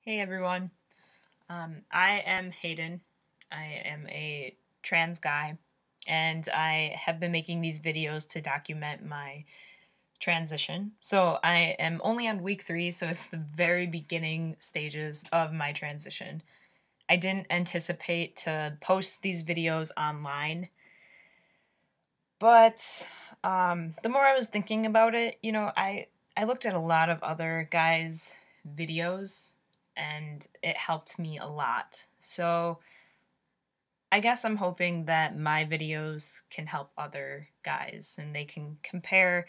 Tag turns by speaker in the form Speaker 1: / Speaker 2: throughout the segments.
Speaker 1: Hey everyone. I am Hayden. I am a trans guy, and I have been making these videos to document my transition. So I am only on week 3, so it's the very beginning stages of my transition. I didn't anticipate to post these videos online, but the more I was thinking about it, I looked at a lot of other guys' videos and it helped me a lot. So I guess I'm hoping that my videos can help other guys and they can compare,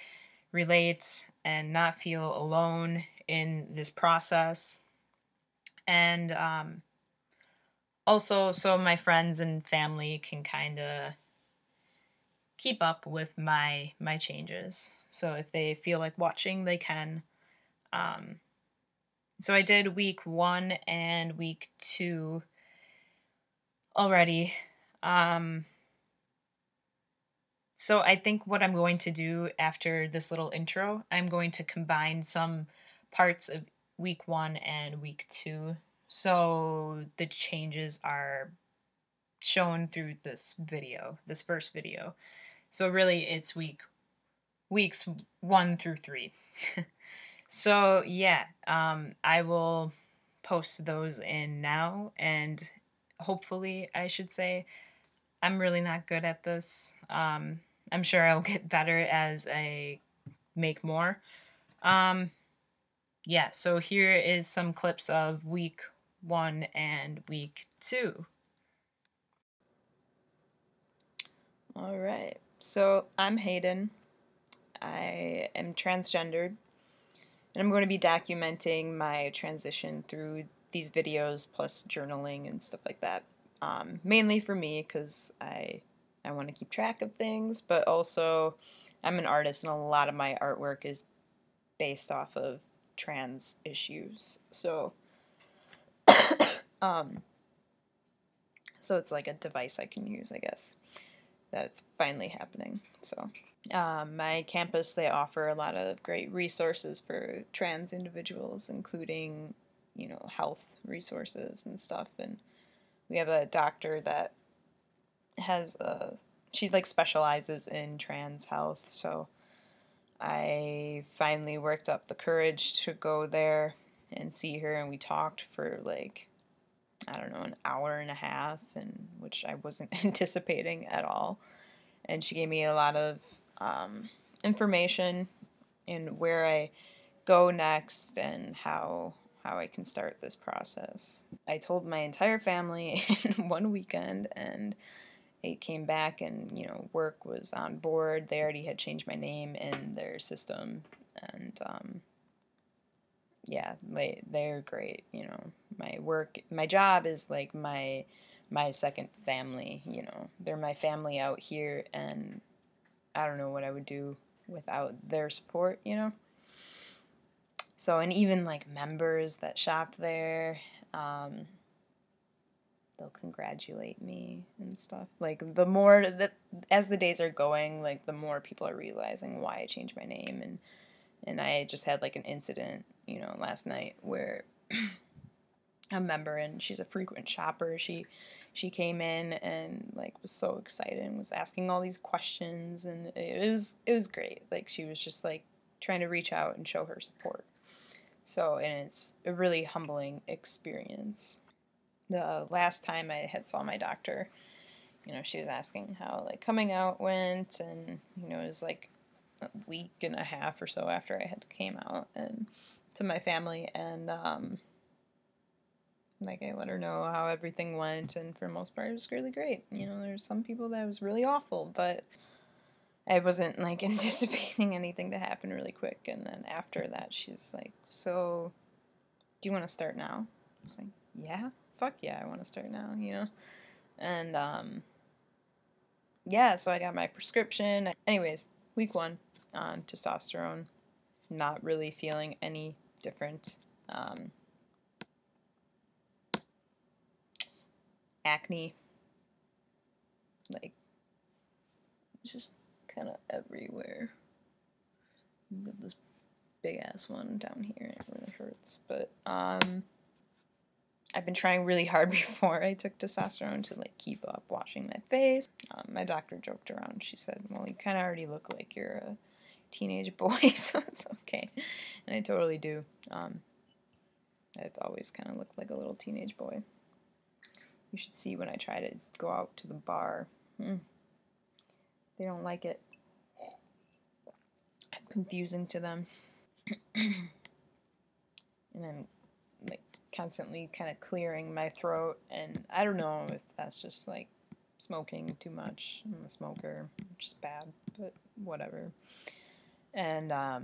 Speaker 1: relate, and not feel alone in this process. And also, so my friends and family can kind of keep up with my changes. So if they feel like watching, they can. Um, so I did week 1 and week 2 already. So I think what I'm going to do after this little intro, I'm going to combine some parts of week 1 and week 2. So the changes are shown through this video, this first video. So really it's weeks 1 through 3. So yeah, I will post those in now, and hopefully, I should say, I'm really not good at this. I'm sure I'll get better as I make more. Yeah, so here is some clips of week 1 and week 2. All right, so I'm Hayden. I am transgendered, and I'm going to be documenting my transition through these videos plus journaling and stuff like that. Mainly for me because I want to keep track of things, but also I'm an artist and a lot of my artwork is based off of trans issues. So so it's like a device I can use, I guess, that it's finally happening. So my campus, they offer a lot of great resources for trans individuals, including, health resources and stuff. And we have a doctor that has she like specializes in trans health. So I finally worked up the courage to go there and see her, and we talked for like, I don't know, an hour and a half, and which I wasn't anticipating at all. And she gave me a lot of information in where I go next and how I can start this process. I told my entire family in one weekend, and they came back and, work was on board. They already had changed my name in their system, and yeah, they're great. My job is like my second family. They're my family out here, and I don't know what I would do without their support. So, and even like members that shop there, they'll congratulate me and stuff. Like the more that as the days are going, like the more people are realizing why I changed my name, and I just had like an incident, last night where a member, and she's a frequent shopper, she came in and like was so excited and was asking all these questions, and it was great. Like she was just like trying to reach out and show her support. So, and it's a really humbling experience. The last time I had saw my doctor, she was asking how like coming out went, and it was like a week and a half or so after I had came out and to my family, and like I let her know how everything went, and for the most part it was really great. There's some people that was really awful, but I wasn't like anticipating anything to happen really quick. And then after that, she's like, "So, do you want to start now?" I was like, "Yeah, fuck yeah, I want to start now." And yeah, so I got my prescription. Anyways, week 1 on testosterone, not really feeling any different. Acne, like, just kind of everywhere. Got this big ass one down here, it really hurts. But I've been trying really hard before I took testosterone to like keep up washing my face. My doctor joked around. She said, well, you kind of already look like you're a teenage boy, so it's okay. And I totally do. I've always kind of looked like a little teenage boy. You should see when I try to go out to the bar. They don't like it. I'm confusing to them. And I'm like constantly kind of clearing my throat, and I don't know if that's just like smoking too much. I'm a smoker, which is bad, but whatever. And I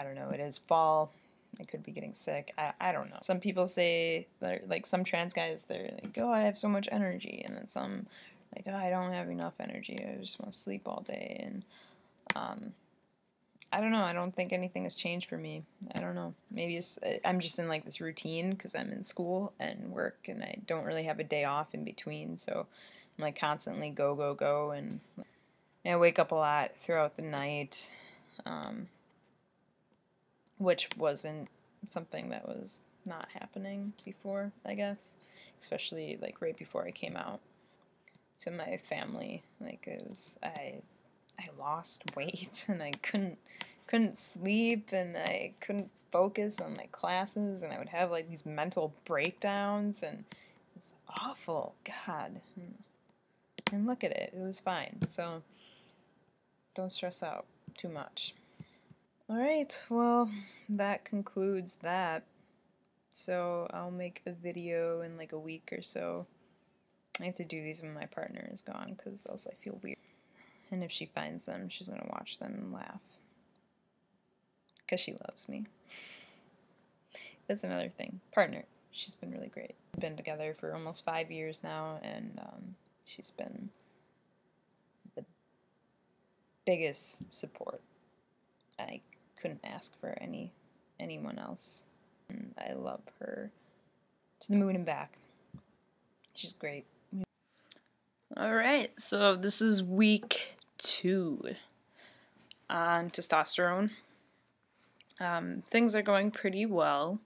Speaker 1: don't know, it is fall. I could be getting sick. I don't know. Some people say, like some trans guys, they're like, oh, I have so much energy. And then some, like, oh, I don't have enough energy. I just want to sleep all day. And I don't know. I don't think anything has changed for me. I don't know. Maybe I'm just in like this routine because I'm in school and work and I don't really have a day off in between. So I'm like constantly go, go, go. And I wake up a lot throughout the night. Which wasn't something that was not happening before, I guess. Especially like right before I came out to my family. Like it was I lost weight and I couldn't sleep and I couldn't focus on my classes and I would have like these mental breakdowns and it was awful. God. And look at it. It was fine. So don't stress out too much. Alright, well, that concludes that. So I'll make a video in like a week or so. I have to do these when my partner is gone because else I feel weird. And if she finds them, she's going to watch them and laugh. Because she loves me. That's another thing. Partner. She's been really great. We've been together for almost 5 years now, and she's been the biggest support. I couldn't ask for anyone else. And I love her to the moon and back. She's great. Alright, so this is week 2 on testosterone. Things are going pretty well.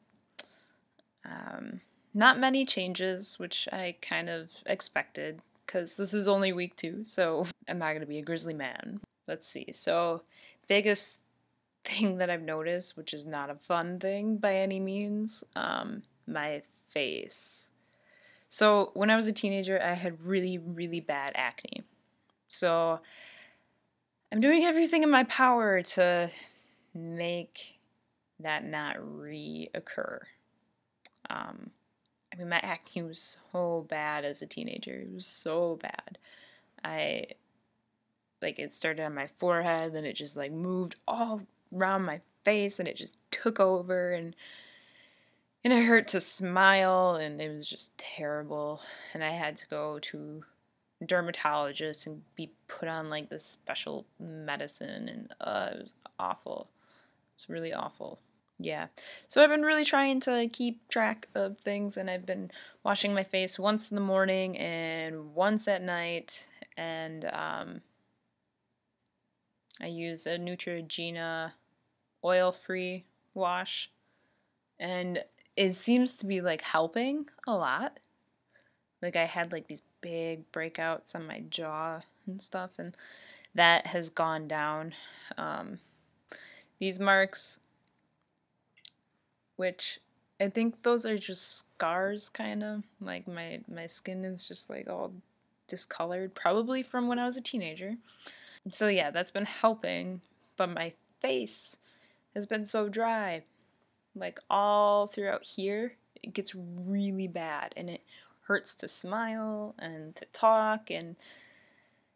Speaker 1: Not many changes, which I kind of expected, because this is only week 2, so I'm not going to be a grizzly man. Let's see. So, biggest thing that I've noticed, which is not a fun thing by any means, my face. So, when I was a teenager, I had really, really bad acne. So, I'm doing everything in my power to make that not reoccur. I mean, my acne was so bad as a teenager. It was so bad. It started on my forehead, then it just, like, moved all around my face, and it just took over, and it hurt to smile, and it was just terrible. And I had to go to a dermatologist and be put on, like, this special medicine, and it was awful. It was really awful. Yeah, so I've been really trying to keep track of things, and I've been washing my face once in the morning and once at night, and I use a Neutrogena oil-free wash, and it seems to be like helping a lot. Like I had like these big breakouts on my jaw and stuff, and that has gone down. These marks, which I think those are just scars, kind of. Like my skin is just like all discolored, probably from when I was a teenager. So yeah, that's been helping, but my face has been so dry. Like all throughout here, it gets really bad, and it hurts to smile and to talk, and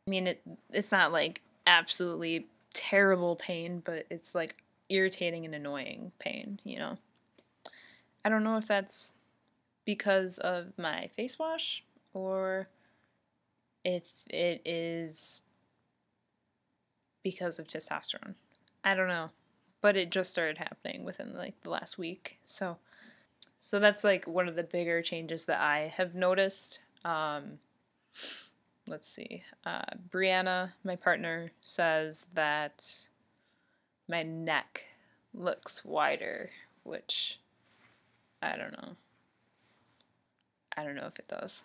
Speaker 1: I mean, it's not like absolutely terrible pain, but it's like irritating and annoying pain, you know? I don't know if that's because of my face wash or if it is because of testosterone. I don't know, but it just started happening within like the last week. So that's like one of the bigger changes that I have noticed. Let's see. Brianna, my partner, says that my neck looks wider, which I don't know. I don't know if it does.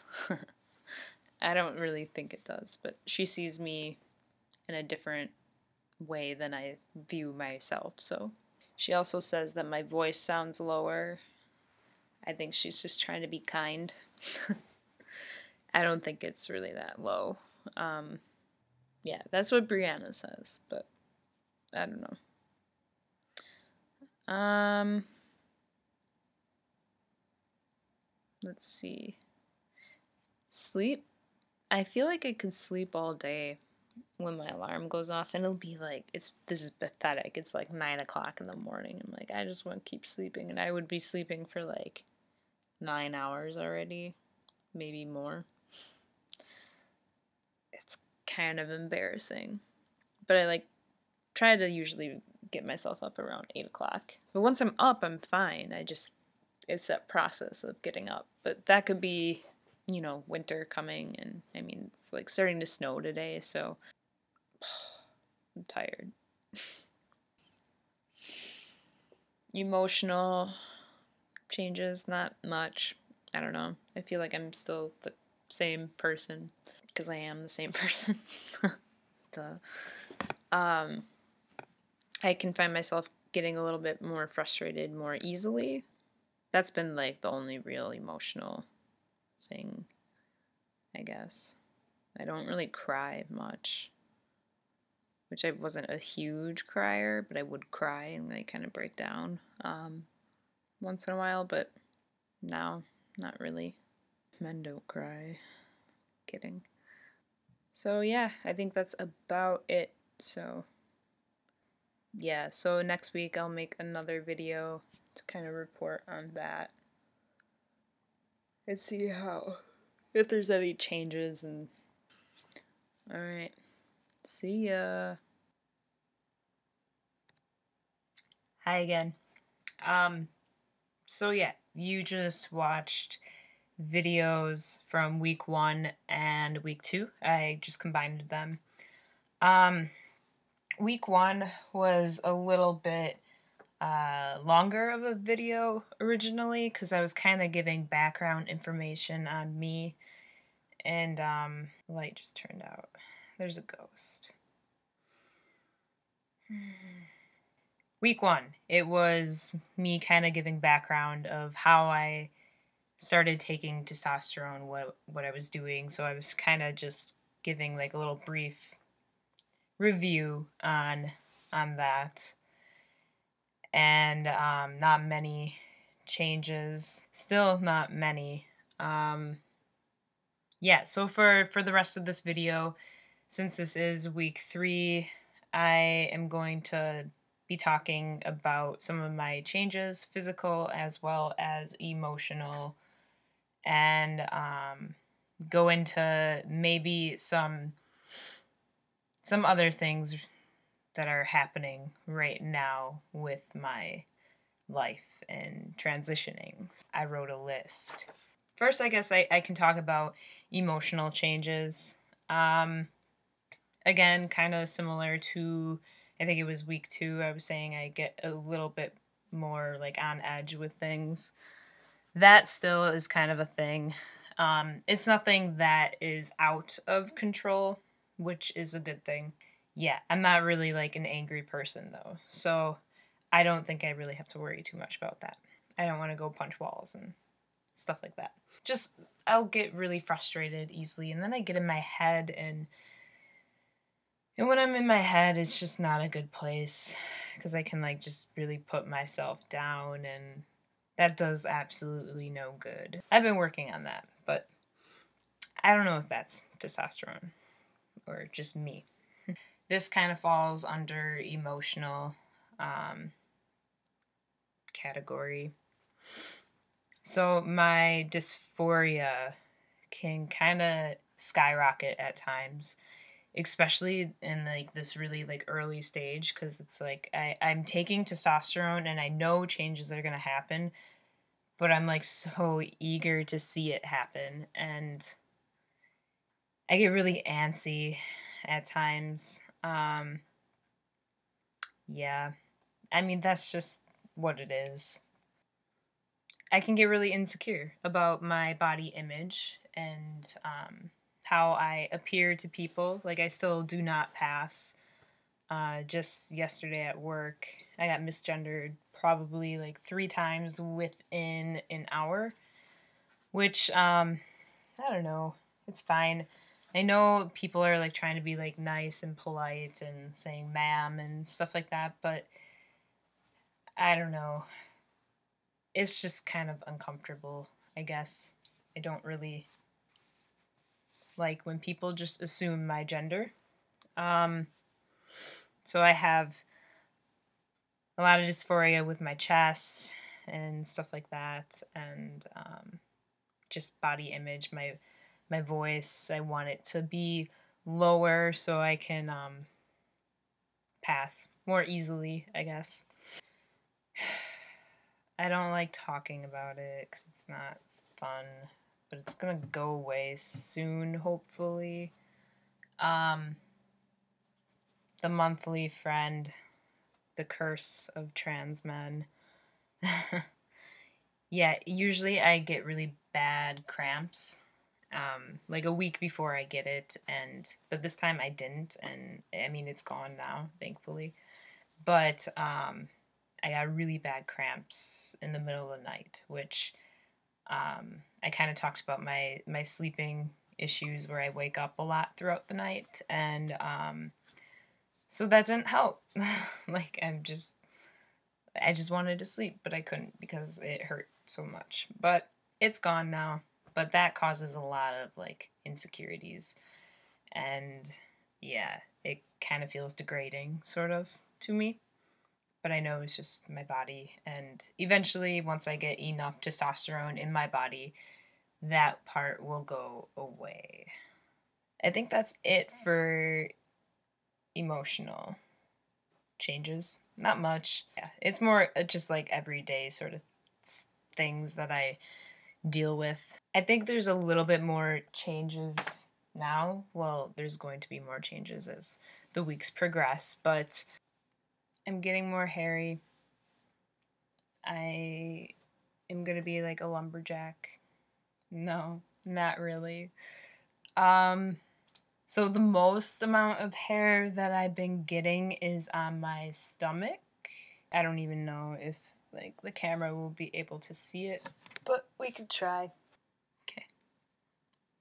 Speaker 1: I don't really think it does, but she sees me in a different way than I view myself, so. She also says that my voice sounds lower. I think she's just trying to be kind. I don't think it's really that low. Yeah, that's what Brianna says, but I don't know. Let's see. Sleep. I feel like I could sleep all day when my alarm goes off, and it'll be like, this is pathetic. It's like 9 o'clock in the morning. I'm like, I just want to keep sleeping, and I would be sleeping for like 9 hours already, maybe more. It's kind of embarrassing, but I like try to usually get myself up around 8 o'clock. But once I'm up, I'm fine. It's that process of getting up. But that could be, you know, winter coming, and I mean, it's like starting to snow today, so I'm tired. Emotional changes, not much. I don't know. I feel like I'm still the same person because I am the same person. Duh. I can find myself getting a little bit more frustrated more easily. That's been like the only real emotional thing, I guess. I don't really cry much, which I wasn't a huge crier, but I would cry and like kind of break down once in a while, but now, not really. Men don't cry. Kidding. So yeah, I think that's about it. So yeah, so next week I'll make another video to kind of report on that and see if there's any changes. And alright, see ya. Hi again. So yeah, you just watched videos from week 1 and week 2. I just combined them. Week 1 was a little bit longer of a video originally because I was kind of giving background information on me, and the light just turned out. There's a ghost. Week 1, it was me kind of giving background of how I started taking testosterone, what I was doing. So I was kind of just giving like a little brief review on that. And not many changes. Still not many. Yeah, so for the rest of this video, since this is week 3, I am going to be talking about some of my changes, physical as well as emotional, and go into maybe some other things that are happening right now with my life and transitioning. I wrote a list. First, I guess I can talk about emotional changes. Again, kind of similar to, I think it was week 2, I was saying I get a little bit more like on edge with things. That still is kind of a thing. It's nothing that is out of control, which is a good thing. Yeah, I'm not really like an angry person though, so I don't think I really have to worry too much about that. I don't want to go punch walls and stuff like that. Just, I'll get really frustrated easily, and then I get in my head, and when I'm in my head, it's just not a good place, because I can like just really put myself down, and that does absolutely no good. I've been working on that, but I don't know if that's testosterone or just me. This kind of falls under emotional category. So my dysphoria can kind of skyrocket at times, especially in like this really like early stage, because it's like I'm taking testosterone and I know changes are going to happen, but I'm like so eager to see it happen, and I get really antsy at times. Yeah, I mean, that's just what it is. I can get really insecure about my body image and how I appear to people. Like, I still do not pass. Just yesterday at work, I got misgendered probably like 3 times within an hour, which, I don't know. It's fine. I know people are like trying to be like nice and polite and saying ma'am and stuff like that, but I don't know. It's just kind of uncomfortable, I guess. I don't really like when people just assume my gender. Um, so I have a lot of dysphoria with my chest and stuff like that, and just body image, my voice. I want it to be lower so I can pass more easily, I guess. I don't like talking about it because it's not fun, but it's gonna go away soon, hopefully. Um, the monthly friend, the curse of trans men. Yeah, usually I get really bad cramps, like a week before I get it, but this time I didn't, and I mean it's gone now, thankfully. But I got really bad cramps in the middle of the night, which I kind of talked about my sleeping issues where I wake up a lot throughout the night, and so that didn't help. Like I just wanted to sleep, but I couldn't because it hurt so much. But it's gone now. But that causes a lot of like insecurities, and yeah, it kind of feels degrading, sort of, to me. But I know it's just my body, and eventually, once I get enough testosterone in my body, that part will go away. I think that's it for emotional changes. Not much. Yeah, it's more just like everyday sort of things that I deal with. I think there's a little bit more changes now. Well, there's going to be more changes as the weeks progress, but I'm getting more hairy. I am going to be like a lumberjack. No, not really. Um so the most amount of hair that I've been getting is on my stomach. I don't even know if like the camera will be able to see it, but we could try. Okay.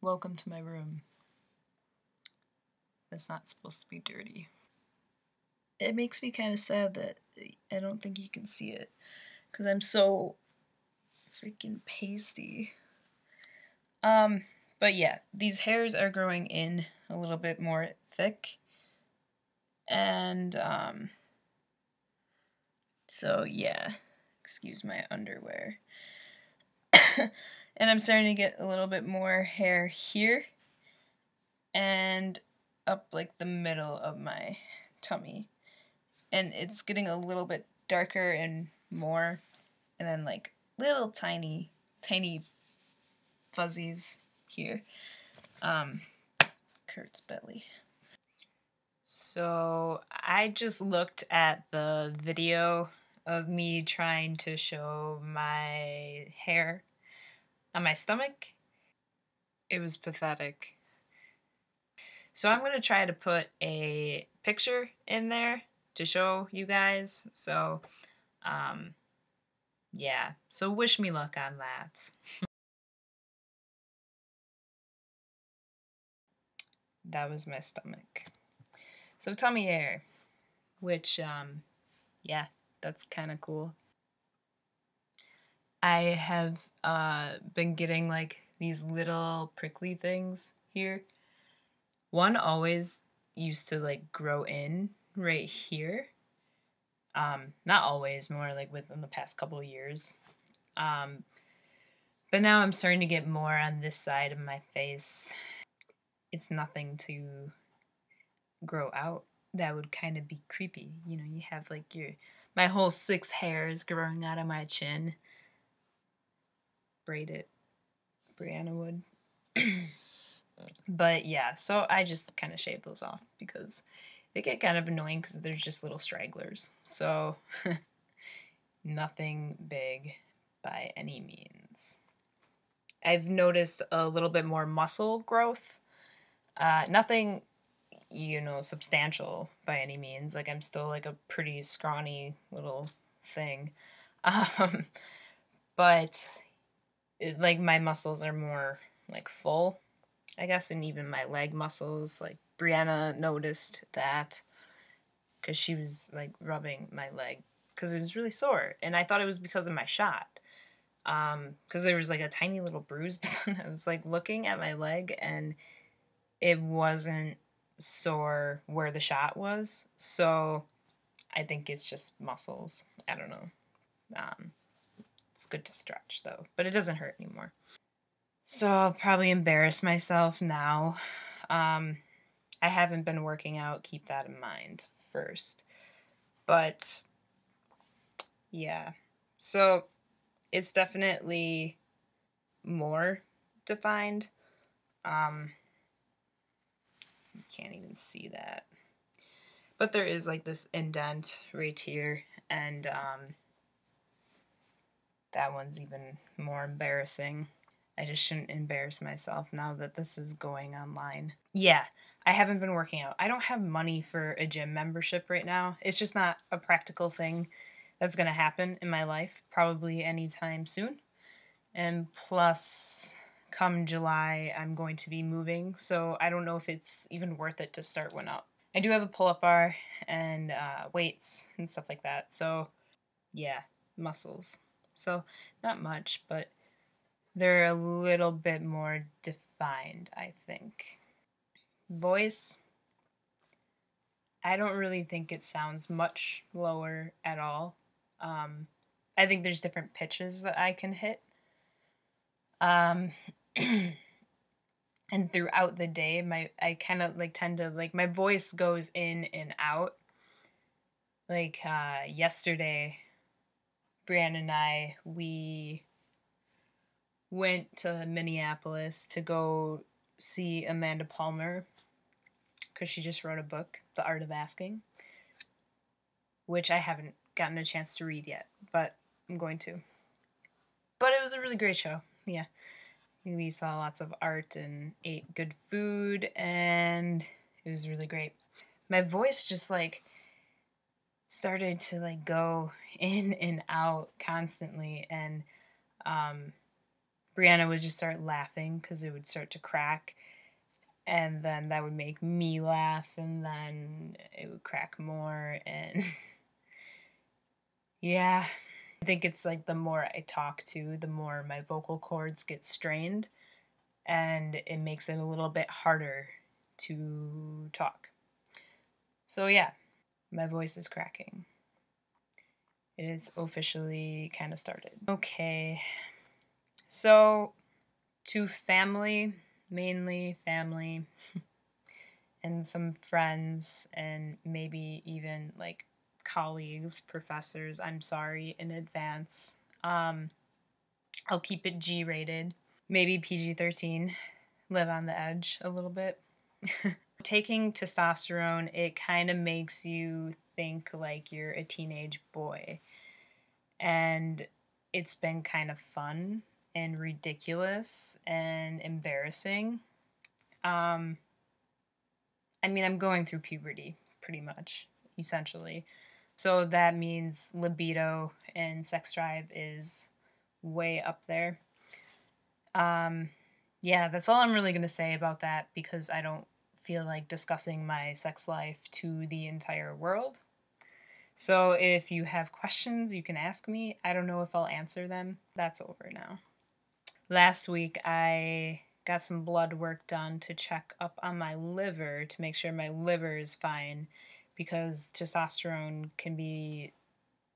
Speaker 1: Welcome to my room. That's not supposed to be dirty. It makes me kind of sad that I don't think you can see it because I'm so freaking pasty. But yeah, these hairs are growing in a little bit more thick. And so yeah, excuse my underwear. And I'm starting to get a little bit more hair here and up like the middle of my tummy. And it's getting a little bit darker and more, and then like little tiny fuzzies here. Kurt's belly. So I just looked at the video of me trying to show my hair on my stomach. It was pathetic. So I'm going to try to put a picture in there to show you guys. So, yeah. So wish me luck on that. That was my stomach. So tummy hair, which, yeah, that's kind of cool. I have been getting like these little prickly things here. One always used to like grow in right here. Not always, more like within the past couple of years. But now I'm starting to get more on this side of my face. It's nothing to grow out. That would kind of be creepy. You know, you have like my whole 6 hairs growing out of my chin. Braid it. Brianna would. But yeah, so I just kind of shave those off because they get kind of annoying because they're just little stragglers. So nothing big. by any means. I've noticed a little bit more muscle growth. Nothing, substantial by any means. Like, I'm still like a pretty scrawny little thing. Um, but like my muscles are more like full, I guess, and even my leg muscles. Like Brianna noticed that because she was like rubbing my leg because it was really sore, and I thought it was because of my shot. Because there was like a tiny little bruise, but then I was like looking at my leg and it wasn't sore where the shot was. So I think it's just muscles. I don't know. It's good to stretch though, but it doesn't hurt anymore. So I'll probably embarrass myself now. I haven't been working out, keep that in mind first. But yeah, so it's definitely more defined. You can't even see that. But there is like this indent right here, and that one's even more embarrassing. I just shouldn't embarrass myself now that this is going online. Yeah, I haven't been working out. I don't have money for a gym membership right now. It's just not a practical thing that's going to happen in my life, probably anytime soon. And plus, come July, I'm going to be moving, so I don't know if it's even worth it to start one up. I do have a pull-up bar and weights and stuff like that, so yeah, muscles. So not much, but they're a little bit more defined, I think. Voice, I don't really think it sounds much lower at all. I think there's different pitches that I can hit. And throughout the day, I kind of like tend to like my voice goes in and out. Like yesterday, Brianna and we went to Minneapolis to go see Amanda Palmer because she just wrote a book, The Art of Asking, which I haven't gotten a chance to read yet, but I'm going to. But it was a really great show. Yeah. We saw lots of art and ate good food, and it was really great. My voice just like started to like go in and out constantly, and Brianna would just start laughing because it would start to crack, and then that would make me laugh, and then it would crack more, and yeah. I think it's like the more I talk to, the more my vocal cords get strained, and it makes it a little bit harder to talk. So yeah, my voice is cracking. It is officially kind of started. Okay, so to family, mainly family, and some friends, and maybe even like colleagues, professors, I'm sorry in advance. I'll keep it G-rated, maybe PG-13, live on the edge a little bit. Taking testosterone, it kind of makes you think like you're a teenage boy. And it's been kind of fun and ridiculous and embarrassing. I mean, I'm going through puberty, pretty much, essentially. So that means libido and sex drive is way up there. Yeah, that's all I'm really going to say about that because I don't feel like discussing my sex life to the entire world. So if you have questions, you can ask me. I don't know if I'll answer them. That's over now. Last week, I got some blood work done to check up on my liver to make sure my liver is fine because testosterone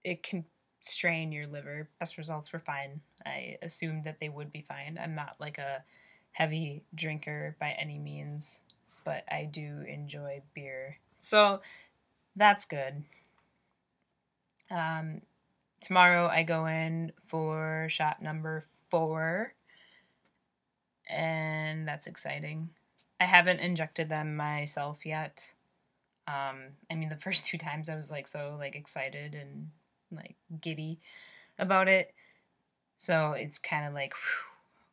Speaker 1: it can strain your liver. Test results were fine. I assumed that they would be fine. I'm not like a heavy drinker by any means, but I do enjoy beer. So that's good. Tomorrow I go in for shot number 4, and that's exciting. I haven't injected them myself yet. I mean, the first 2 times I was like so like excited and like giddy about it. So it's kind of like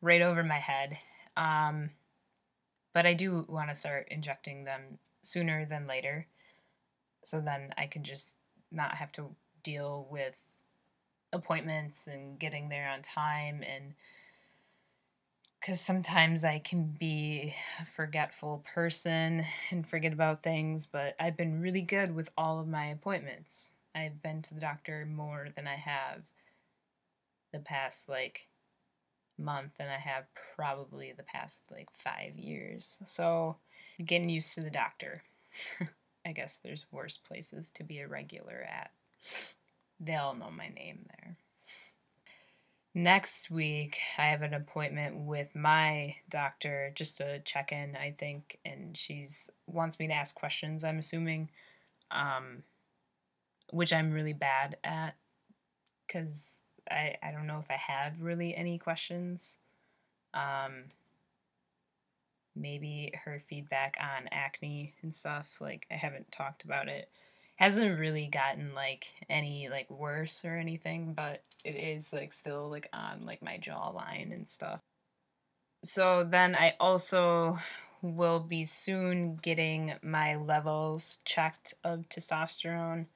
Speaker 1: right over my head. But I do want to start injecting them sooner than later. So then I can just not have to deal with appointments and getting there on time. And because sometimes I can be a forgetful person and forget about things, but I've been really good with all of my appointments. I've been to the doctor more than I have the past like month, and I have probably the past like 5 years. So getting used to the doctor. I guess there's worse places to be a regular at. They'll know my name there. Next week, I have an appointment with my doctor, just a check-in, I think, and she's wants me to ask questions, I'm assuming, which I'm really bad at, because I don't know if I have really any questions. Maybe her feedback on acne and stuff, like, I haven't talked about it. Hasn't really gotten like any like worse or anything, but it is like still like on like my jawline and stuff. So then I also will be soon getting my levels checked of testosterone,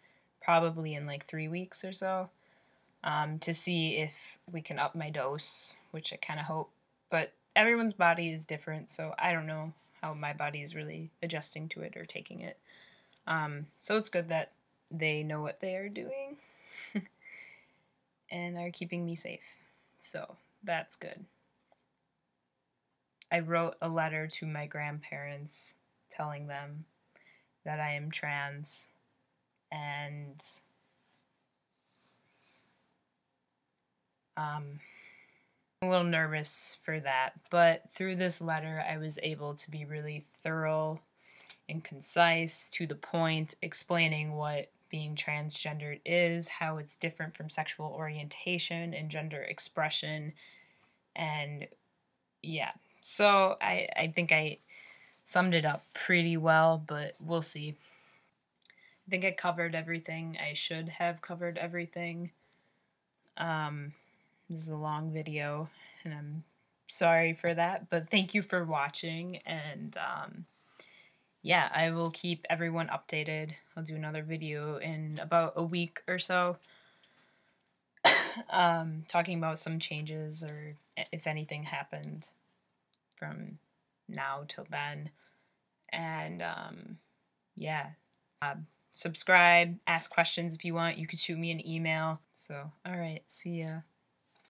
Speaker 1: probably in like 3 weeks or so, to see if we can up my dose, which I kind of hope. But everyone's body is different, so I don't know how my body is really adjusting to it or taking it. So it's good that they know what they are doing and are keeping me safe. So that's good. I wrote a letter to my grandparents telling them that I am trans, and I'm a little nervous for that. But through this letter, I was able to be really thorough and concise, to the point, explaining what being transgendered is, how it's different from sexual orientation and gender expression, and yeah. So I think I summed it up pretty well, but we'll see. I think I covered everything. I should have covered everything. This is a long video, and I'm sorry for that, but thank you for watching, and yeah, I will keep everyone updated. I'll do another video in about a week or so, talking about some changes or if anything happened from now till then. And yeah, subscribe, ask questions if you want. You could shoot me an email. So, all right, see ya.